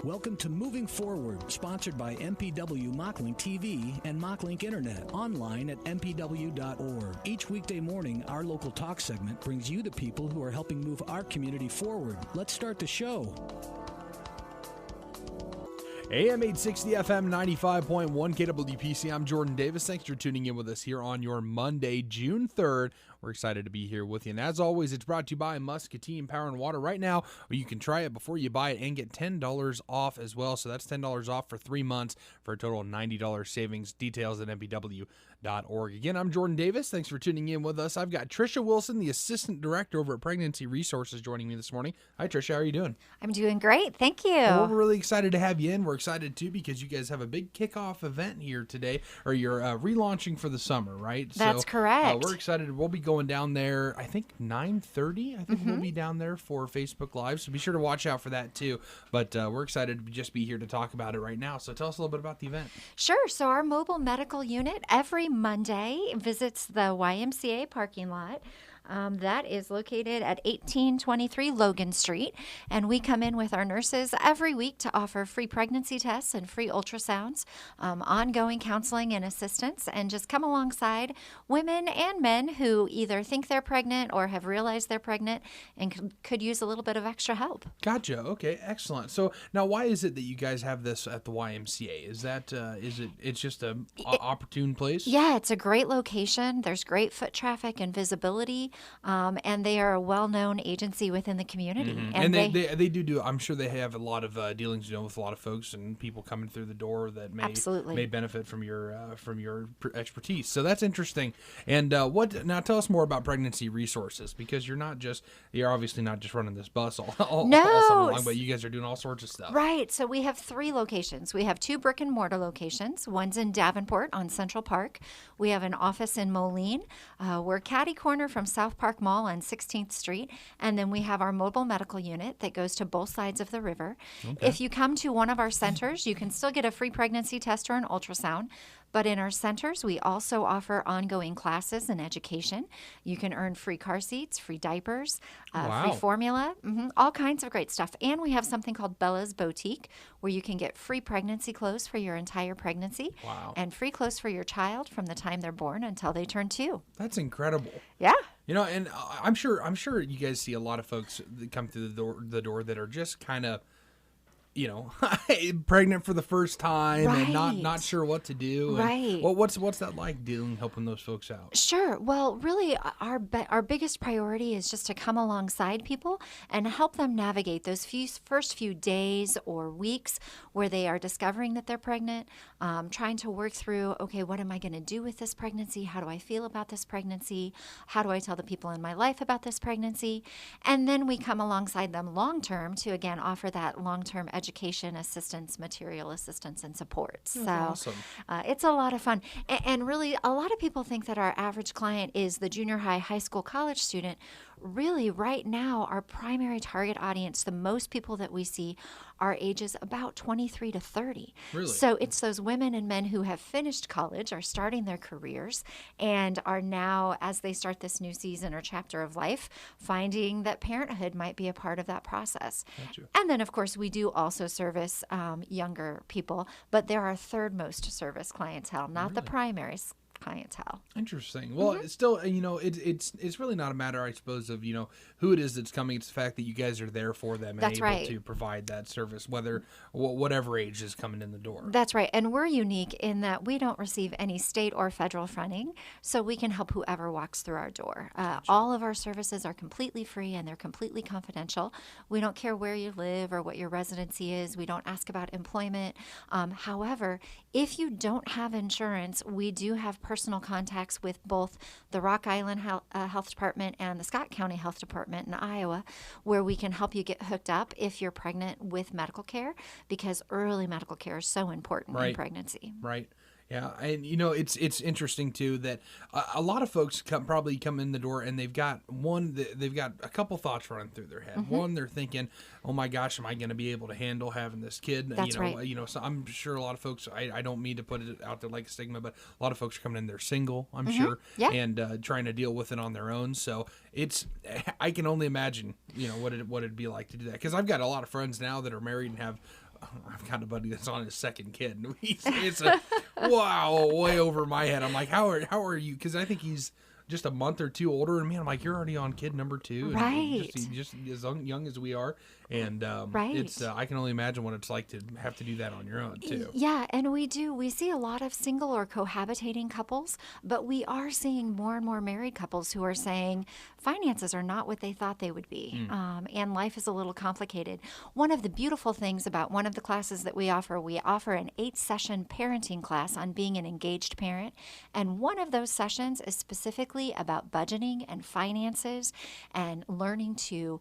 Welcome to Moving Forward, sponsored by MPW Mocklink TV and Mocklink Internet, online at mpw.org. Each weekday morning, our local talk segment brings you the people who are helping move our community forward. Let's start the show. AM 860 FM 95.1 KWPC. I'm Jordan Davis. Thanks for tuning in with us here on your Monday, June 3rd. We're excited to be here with you. And as always, it's brought to you by Muscatine Power and Water. Right now, you can try it before you buy it and get $10 off as well. So that's $10 off for 3 months for a total of $90 savings. Details at mpw.org. Again, I'm Jordan Davis. Thanks for tuning in with us. I've got Tricia Wilson, the Assistant Director over at Pregnancy Resources, joining me this morning. Hi, Tricia. How are you doing? I'm doing great. Thank you. Well, we're really excited to have you in. We're excited, too, because you guys have a big kickoff event here today, or you're relaunching for the summer, right? That's correct. We're excited. We'll be going down there, I think, 9:30. I think we'll be down there for Facebook Live, so be sure to watch out for that, too. But we're excited to just be here to talk about it right now. So tell us a little bit about the event. Sure. So our mobile medical unit every Monday visits the YMCA parking lot. That is located at 1823 Logan Street, and we come in with our nurses every week to offer free pregnancy tests and free ultrasounds, ongoing counseling and assistance, and just come alongside women and men who either think they're pregnant or have realized they're pregnant and could use a little bit of extra help. Gotcha. Okay, excellent. So now, why is it that you guys have this at the YMCA? Is that it's just a opportune place? Yeah, it's a great location. There's great foot traffic and visibility. And they are a well-known agency within the community. Mm-hmm. And they do. I'm sure they have a lot of dealings, with a lot of folks and people coming through the door that may benefit from your expertise. So that's interesting. And now tell us more about Pregnancy Resources, because you're obviously not just running this bus all summer long, but you guys are doing all sorts of stuff. Right. So we have 3 locations. We have 2 brick and mortar locations. One's in Davenport on Central Park. We have an office in Moline. We're catty corner from South Park Mall on 16th Street, and then we have our mobile medical unit that goes to both sides of the river. Okay. If you come to one of our centers, you can still get a free pregnancy test or an ultrasound. But in our centers, we also offer ongoing classes and education. You can earn free car seats, free diapers, free formula, all kinds of great stuff. And we have something called Bella's Boutique, where you can get free pregnancy clothes for your entire pregnancy. Wow. And free clothes for your child from the time they're born until they turn 2. That's incredible. Yeah. And I'm sure you guys see a lot of folks that come through the door that are just kind of, pregnant for the first time and not sure what to do. Right. Well, what's that like helping those folks out? Sure. Well, really, our biggest priority is just to come alongside people and help them navigate those first few days or weeks where they are discovering that they're pregnant, trying to work through, okay, what am I going to do with this pregnancy? How do I feel about this pregnancy? How do I tell the people in my life about this pregnancy? And then we come alongside them long term to, again, offer that long-term education assistance, material assistance, and support. That's awesome. It's a lot of fun. And really, a lot of people think that our average client is the junior high school, college student. Really, right now, our primary target audience, the most people that we see, are ages about 23 to 30. Really? So it's those women and men who have finished college, are starting their careers, and are now, as they start this new season or chapter of life, finding that parenthood might be a part of that process. Gotcha. And then, of course, we do also service younger people, but they're our third most service clientele, not the primary clientele. Interesting. Well, it's still, it's really not a matter, I suppose, of, who it is that's coming. It's the fact that you guys are there for them and able to provide that service, whatever age is coming in the door. That's right. And we're unique in that we don't receive any state or federal funding, so we can help whoever walks through our door. Gotcha. All of our services are completely free and they're completely confidential. We don't care where you live or what your residency is. We don't ask about employment. However, if you don't have insurance, we do have personal contacts with both the Rock Island Health Department and the Scott County Health Department in Iowa, where we can help you get hooked up if you're pregnant with medical care, because early medical care is so important in pregnancy. Right. Yeah, and it's interesting too that a lot of folks probably come in the door and they've got a couple thoughts running through their head. Mm-hmm. One, they're thinking, "Oh my gosh, am I going to be able to handle having this kid?" That's right. So I'm sure a lot of folks. I don't mean to put it out there like a stigma, but a lot of folks are coming in. They're single, I'm sure, and trying to deal with it on their own. So I can only imagine, what it'd be like to do that, because I've got a lot of friends now that are married and have I've got a buddy that's on his second kid. And it's wow, way over my head. I'm like, how are you? Because I think he's just a month or two older than me. I'm like, you're already on kid number 2. And right. Just as young as we are. And right. It's I can only imagine what it's like to have to do that on your own, too. Yeah, and we see a lot of single or cohabitating couples, but we are seeing more and more married couples who are saying finances are not what they thought they would be, and life is a little complicated. One of the beautiful things about one of the classes that we offer an 8-session parenting class on being an engaged parent, and one of those sessions is specifically about budgeting and finances and learning to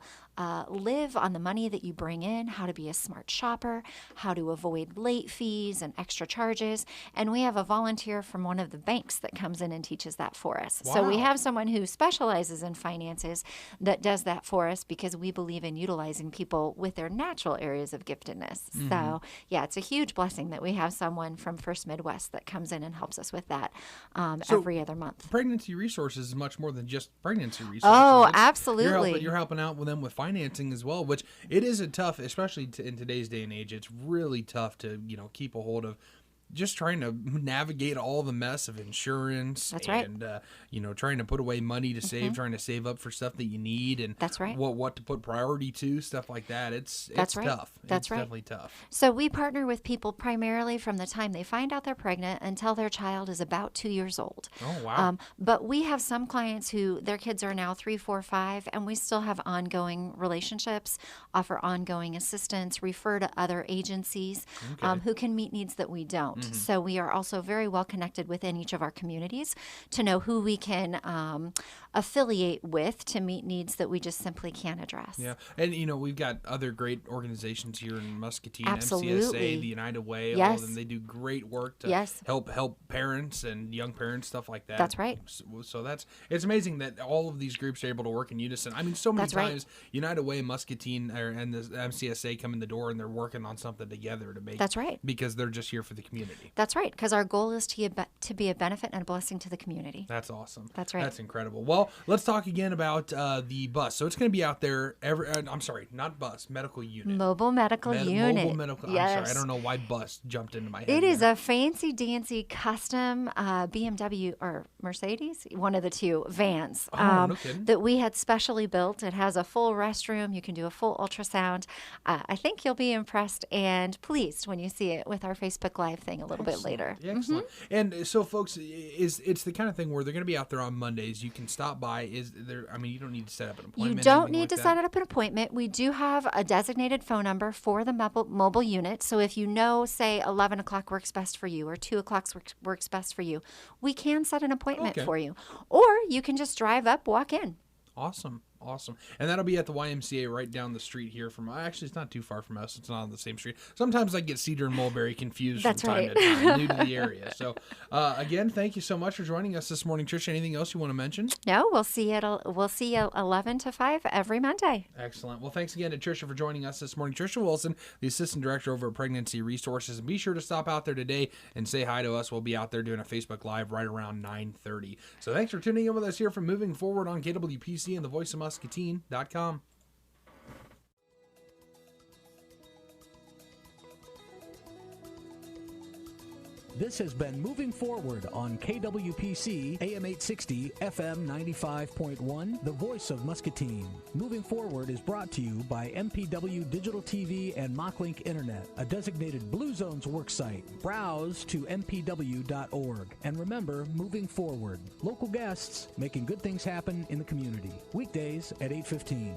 live on the money that you bring in, how to be a smart shopper, how to avoid late fees and extra charges. And we have a volunteer from one of the banks that comes in and teaches that for us. Wow. So we have someone who specializes in finances that does that for us because we believe in utilizing people with their natural areas of giftedness. So yeah, it's a huge blessing that we have someone from First Midwest that comes in and helps us with that every other month. Pregnancy Resources is much more than just pregnancy resources. Oh, absolutely. You're helping out with them with financing as well, which it is a tough, especially in today's day and age, it's really tough to, keep a hold of just trying to navigate all the mess of insurance. That's right. And, trying to put away money to save, trying to save up for stuff that you need and that's right. what to put priority to, stuff like that. It's right. tough. That's it's right. definitely tough. So we partner with people primarily from the time they find out they're pregnant until their child is about 2 years old. Oh, wow. But we have some clients who their kids are now 3, 4, 5, and we still have ongoing relationships, offer ongoing assistance, refer to other agencies who can meet needs that we don't. So we are also very well connected within each of our communities to know who we can affiliate with to meet needs that we just simply can't address. Yeah, and we've got other great organizations here in Muscatine, Absolutely. MCSA, the United Way, Yes. all of them. They do great work to help parents and young parents, stuff like that. That's right. So it's amazing that all of these groups are able to work in unison. I mean, so many That's right. times United Way, Muscatine, and the MCSA come in the door and they're working on something together to make. That's right. Because they're just here for the community. That's right, because our goal is to be a benefit and a blessing to the community. That's awesome. That's right. That's incredible. Well, let's talk again about the bus. So it's going to be out there not bus, medical unit. Mobile medical unit. Mobile medical. Yes. I'm sorry, I don't know why bus jumped into my head. It is a fancy dancy custom BMW or Mercedes, one of the two vans no kidding. that we had specially built. It has a full restroom. You can do a full ultrasound. I think you'll be impressed and pleased when you see it with our Facebook Live thing a little bit later. Excellent. And so, folks, it's the kind of thing where they're going to be out there on Mondays. You can stop by. You don't need to set up an appointment. You don't need to set up an appointment. We do have a designated phone number for the mobile unit. So if say 11 o'clock works best for you or 2 o'clock works best for you, we can set an appointment for you. Or you can just drive up, walk in. Awesome. And that'll be at the YMCA right down the street here from, actually it's not too far from us. It's not on the same street. Sometimes I get Cedar and Mulberry confused That's from time right. to time, new to the area. So again, thank you so much for joining us this morning, Tricia. Anything else you want to mention? No, we'll see you 11 to 5 every Monday. Excellent. Well, thanks again to Tricia for joining us this morning. Tricia Wilson, the Assistant Director over at Pregnancy Resources. And be sure to stop out there today and say hi to us. We'll be out there doing a Facebook Live right around 9:30. So thanks for tuning in with us here from Moving Forward on KWPC and the Voice of Muscatine.com. This has been Moving Forward on KWPC AM 860 FM 95.1, the voice of Muscatine. Moving Forward is brought to you by MPW Digital TV and Mocklink Internet, a designated Blue Zones worksite. Browse to mpw.org. And remember, Moving Forward, local guests making good things happen in the community. Weekdays at 8:15.